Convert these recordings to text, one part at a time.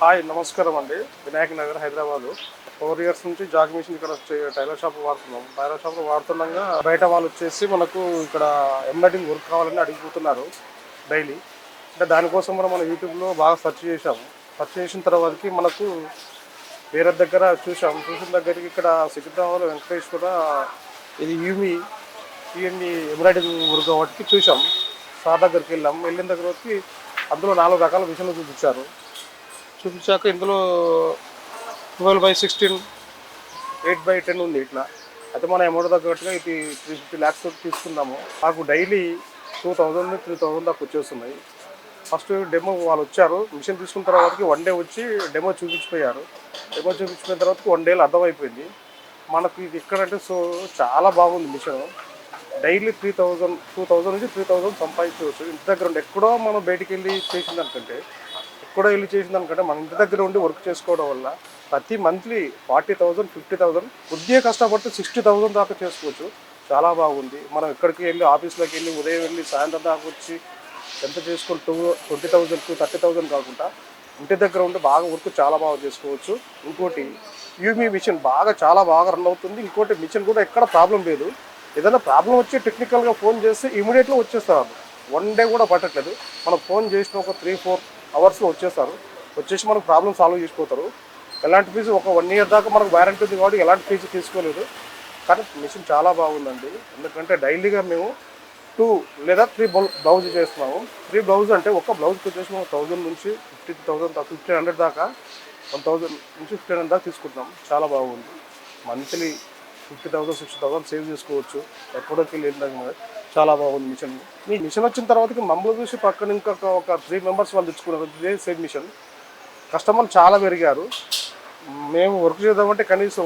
Hi నమస్కారం అండి. Vinayaka Nagar Hyderabad 4 years నుంచి జాగ్ మిషన్ ఇక్కడ టైలర్ షాప్ వాడుతున్నాం. టైలర్ షాప్ వాడుతుండగా బయట వాళ్ళు వచ్చేసి మనకు ఇక్కడ ఎంబ్రాయిడింగ్ వర్క్ కావాలని అడిగిపోతున్నారు డైలీ. అంటే దానికోసం కూడా మనం యూట్యూబ్లో బాగా సెర్చ్ చేసాము. సెర్చ్ చేసిన తర్వాతకి మనకు వేరే దగ్గర చూసిన దగ్గరికి ఇక్కడ సికింద్రాబాద్ వెంకటేశ్వర ఇది యూమి ఎంబ్రాయిడింగ్ వర్క్ వాటికి చూసాం. సార్ దగ్గరికి వెళ్ళిన దగ్గరకి అందులో 4 రకాల మిషన్లు చూపించాక ఇందులో 12/16 8/10 ఉంది. ఇట్లా అయితే మన అమౌంట్ తగ్గట్టుగా ఇది 350 lakhs తీసుకున్నాము. మాకు డైలీ 2000 3000 దాకా వచ్చేస్తున్నాయి. ఫస్ట్ డెమో వాళ్ళు వచ్చారు, మిషన్ తీసుకున్న తర్వాతకి 1 day వచ్చి డెమో చూపించిపోయారు. డెమో చూపించిపోయిన తర్వాతకి 1 dayలో అర్థమైపోయింది మనకు ఇది ఎక్కడంటే. సో చాలా బాగుంది మిషన్. డైలీ 2000 నుంచి 3000 సంపాదించవచ్చు. ఇంటి దగ్గర ఉండి ఎక్కడో మనం బయటికి వెళ్ళి చేసిన దానికంటే మన ఇంటి దగ్గర ఉండి వర్క్ చేసుకోవడం వల్ల ప్రతి మంత్లీ 40,000 50,000 కొద్దిగా కష్టపడితే 60,000 దాకా చేసుకోవచ్చు. చాలా బాగుంది. మనం ఎక్కడికి వెళ్ళి ఆఫీస్లోకి వెళ్ళి ఉదయం వెళ్ళి సాయంత్రం దాకా వచ్చి ఎంత చేసుకుని 20,000 30,000 కాకుండా ఇంటి దగ్గర ఉండి బాగా వర్క్ చాలా బాగా చేసుకోవచ్చు. ఇంకోటి యూమీ మిషన్ చాలా బాగా రన్ అవుతుంది. ఇంకోటి మిషన్ కూడా ఎక్కడ ప్రాబ్లం లేదు. ఏదైనా ప్రాబ్లం వచ్చి టెక్నికల్గా ఫోన్ చేస్తే ఇమీడియట్గా వచ్చేస్తారు. 1 day కూడా పట్టట్లేదు. మనం ఫోన్ చేసిన ఒక 3-4 అవర్స్లో వచ్చేసి మనకు ప్రాబ్లం సాల్వ్ చేసిపోతారు. ఎలాంటి ఫీజు ఒక 1 year దాకా మనకు వారంటీ ఉంది కాబట్టి ఎలాంటి ఫీజు తీసుకోలేదు. కానీ మిషన్ చాలా బాగుందండి. ఎందుకంటే డైలీగా మేము 2 లేదా 3 బ్లౌజ్ చేస్తున్నాము. 3 బ్లౌజ్ అంటే ఒక బ్లౌజ్కి వచ్చేసి మనం 1000 నుంచి 1500 దాకా 1000 నుంచి 1500 దాకా తీసుకుంటున్నాం. చాలా బాగుంది. మంత్లీ 50,000 60,000 సేవ్ చేసుకోవచ్చు. ఎక్కడికి వెళ్ళిన చాలా బాగుంది మిషన్. మీ మిషన్ వచ్చిన తర్వాతకి మమ్మల్ని చూసి పక్కన ఇంకా ఒక 3 members వాళ్ళు తెచ్చుకున్నారు. ఇదే సేమ్ మిషన్. కస్టమర్లు చాలా పెరిగారు. మేము వర్క్ చేద్దామంటే కనీసం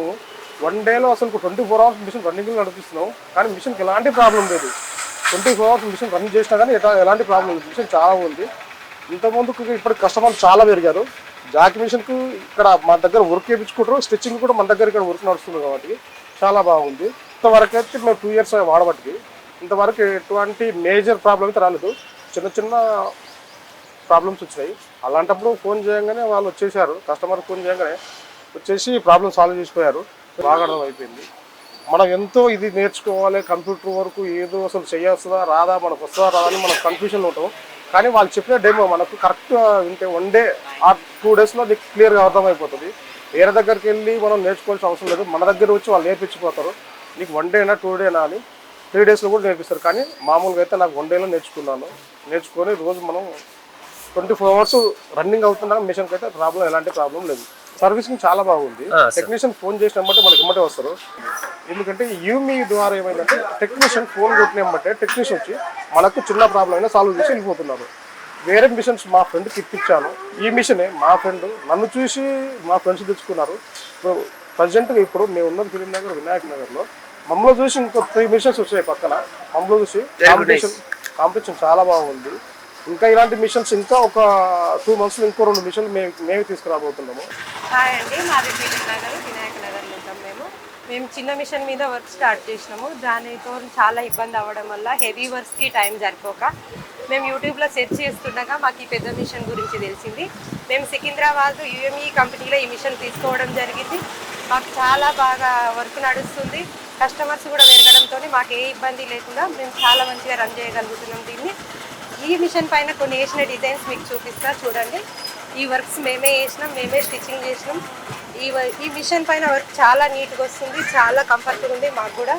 1 dayలో అసలు 24 hours మిషన్ రన్నింగ్లో నడిపిస్తున్నాం. కానీ మిషన్కి ఎలాంటి ప్రాబ్లం లేదు. 24 hours మిషన్ రన్ చేసినా కానీ ఎలాంటి ప్రాబ్లం లేదు. మిషన్ చాలా ఉంది. ఇంతకుముందుకు ఇప్పటికి కస్టమర్లు చాలా పెరిగారు. జాక్ మిషన్కు ఇక్కడ మన దగ్గర వర్క్ చేయించుకుంటారు. స్టిచ్చింగ్ కూడా మన దగ్గర ఇక్కడ వర్క్ నడుస్తుంది కాబట్టి చాలా బాగుంది. ఇంతవరకు అయితే మేము 2 years వాడబట్టి ఇంతవరకు ఎటువంటి మేజర్ ప్రాబ్లం అయితే రాలేదు. చిన్న ప్రాబ్లమ్స్ వచ్చినాయి. అలాంటప్పుడు ఫోన్ చేయగానే వాళ్ళు వచ్చేసారు. కస్టమర్ ఫోన్ చేయగానే వచ్చేసి ప్రాబ్లమ్ సాల్వ్ చేసిపోయారు. బాగా అర్థం అయిపోయింది. మనం ఎంతో ఇది నేర్చుకోవాలి, కంప్యూటర్ వరకు ఏదో అసలు చేయొస్తుందా రాదా, మనకు వస్తుందా రాదా అని మనం కన్ఫ్యూజన్లో ఉంటాం. కానీ వాళ్ళు చెప్పిన డెమో మనకు కరెక్ట్గా ఉంటే 1 day ఆ 2 daysలో నీకు క్లియర్గా అర్థమైపోతుంది. వేరే దగ్గరికి వెళ్ళి మనం నేర్చుకోవాల్సిన అవసరం లేదు. మన దగ్గర వచ్చి వాళ్ళు నేర్పించిపోతారు. నీకు 1 day 2 day అని 3 daysలో కూడా నేర్పిస్తారు. కానీ మామూలుగా అయితే నాకు 1 dayలో నేర్చుకొని రోజు మనం 24 hours రన్నింగ్ అవుతున్నా మిషన్కి అయితే ఎలాంటి ప్రాబ్లం లేదు. సర్వీసింగ్ చాలా బాగుంది. టెక్నీషియన్ ఫోన్ చేసినమ్మంటే మనకి ఎమ్మటే వస్తారు. ఎందుకంటే యూమీ ద్వారా ఏమైందంటే టెక్నీషియన్ ఫోన్ కొట్టినమ్మంటే టెక్నీషియన్ వచ్చి మనకు చిన్న ప్రాబ్లం అయినా సాల్వ్ చేసి వెళ్ళిపోతున్నారు. వేరే మిషన్స్ మా ఫ్రెండ్కి ఇప్పించాను. ఈ మిషనే మా ఫ్రెండ్ నన్ను చూసి మా ఫ్రెండ్స్ తెచ్చుకున్నారు. ప్రజెంట్గా ఇప్పుడు మేము ఉన్నది ఫిలిం నగర్ వినాయక నగర్లో. మమ్మల్ని చూసి ఇంకో 3 మిషన్స్ వచ్చాయి పక్కన. మమ్మల్ని చూసి కాంపిటీషన్ చాలా బాగుంది. ఇంకా ఇలాంటి మిషన్స్ ఇంకా ఒక 2 monthsలో ఇంకో 2 మిషన్లు మేము తీసుకురాబోతున్నాము. హాయ్ అండి, మాది ఫిలిం నగర్ వినాయక నగర్లో ఉంటాం. మేము చిన్న మిషన్ మీద వర్క్ స్టార్ట్ చేసినాము. దానితో చాలా ఇబ్బంది అవ్వడం వల్ల హెవీ వర్క్స్కి టైం సరిపోక మేము యూట్యూబ్లో సెర్చ్ చేస్తుండగా మాకు ఈ పెద్ద మిషన్ గురించి తెలిసింది. మేము సికింద్రాబాద్ యూఎంఈ కంపెనీలో ఈ మిషన్ తీసుకోవడం జరిగింది. మాకు చాలా బాగా వర్క్ నడుస్తుంది. కస్టమర్స్ కూడా పెరగడంతో మాకు ఏ ఇబ్బంది లేకుండా మేము చాలా మంచిగా రన్ చేయగలుగుతున్నాం దీన్ని. ఈ మిషన్ పైన కొన్ని వేసిన డిజైన్స్ మీకు చూపిస్తా చూడండి. ఈ వర్క్స్ మేమే వేసినాం, మేమే స్టిచ్చింగ్ చేసినాం. ఈ మిషన్ పైన వర్క్ చాలా నీట్గా వస్తుంది, చాలా కంఫర్ట్గా ఉంది. మాకు కూడా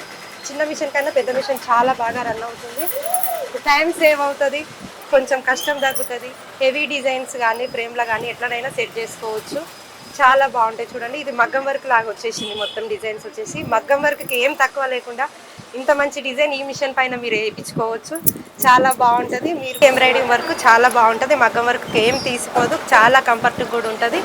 చిన్న మిషన్ కన్నా పెద్ద మిషన్ చాలా బాగా రన్ అవుతుంది. టైం సేవ్ అవుతుంది, కొంచెం కష్టం తగ్గుతుంది. హెవీ డిజైన్స్ కానీ ఫ్రేమ్లో కానీ ఎట్లనైనా సెట్ చేసుకోవచ్చు. చాలా బాగుంటాయి. చూడండి, ఇది మగ్గం వర్క్ లాగా వచ్చేసింది. మొత్తం డిజైన్స్ వచ్చేసి మగ్గం వర్క్కి ఏం తక్కువ లేకుండా ఇంత మంచి డిజైన్ ఈ మిషన్ పైన మీరు వేయించుకోవచ్చు. చాలా బాగుంటుంది. మీరు ఎంబ్రాయిడింగ్ వర్క్ చాలా బాగుంటుంది. మగ్గం వర్క్కి ఏం తీసిపోదు, చాలా కంఫర్ట్గా కూడా ఉంటుంది.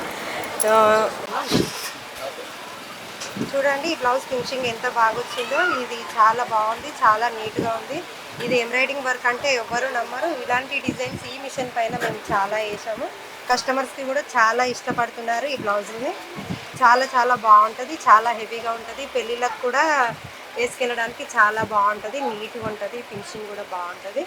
చూడండి, ఈ బ్లౌజ్ ఫినిషింగ్ ఎంత బాగా వచ్చిందో. ఇది చాలా బాగుంది, చాలా నీట్గా ఉంది. ఇది ఎంబ్రాయిడింగ్ వర్క్ అంటే ఎవ్వరు నమ్మరు. ఇలాంటి డిజైన్స్ ఈ మిషన్ పైన మేము చాలా వేసాము. కస్టమర్స్కి కూడా చాలా ఇష్టపడుతున్నారు ఈ బ్లౌజ్ని. చాలా బాగుంటుంది, చాలా హెవీగా ఉంటుంది. పెళ్ళిళ్ళకు కూడా వేసుకెళ్ళడానికి చాలా బాగుంటుంది, నీట్గా ఉంటుంది. ఫినిషింగ్ కూడా బాగుంటుంది.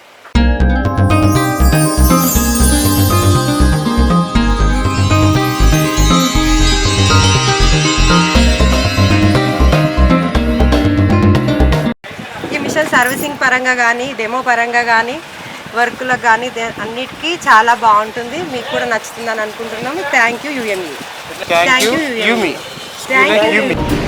సర్వీసింగ్ పరంగా కానీ డెమో పరంగా కానీ వర్క్లకు కానీ అన్నిటికీ చాలా బాగుంటుంది. మీకు కూడా నచ్చుతుందని అనుకుంటున్నాము. థ్యాంక్ యూ యూఎంఈ. థ్యాంక్ యూ యూమి. Thank you.